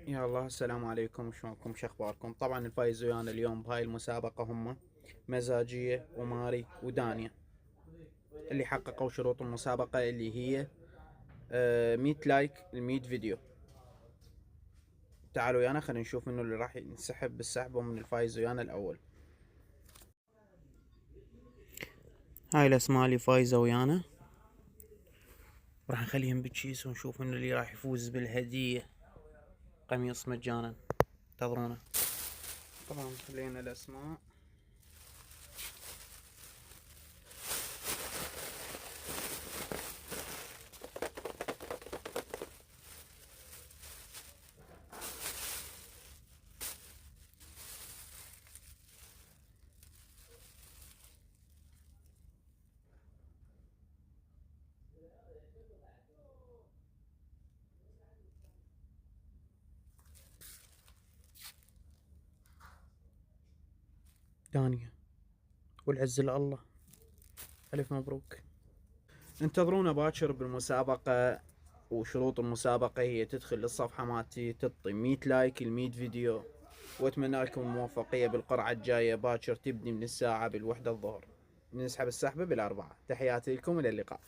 يا الله، السلام عليكم. شلونكم؟ شخباركم؟ طبعا الفايز ويانا اليوم بهاي المسابقة هم مزاجية وماري ودانيا، اللي حققوا شروط المسابقة اللي هي 100 لايك ل100 فيديو. تعالوا ويانا خلينا نشوف منو اللي راح ينسحب بالسحب ومن الفايز ويانا الأول. هاي الأسماء اللي فايزة ويانا، راح نخليهم بالكيس ونشوف منو اللي راح يفوز بالهدية، قميص مجانا. انتظرونا. طبعا خلينا الأسماء. دانيا والعز لله، ألف مبروك. انتظرونا باكر بالمسابقة. وشروط المسابقة هي تدخل للصفحة مالتي، تعطي 100 لايك ل100 فيديو، واتمنى لكم الموفقية بالقرعة الجاية باكر، تبدي من الساعة بالوحدة الظهر. نسحب السحبة بالأربعة. تحياتي لكم، إلى اللقاء.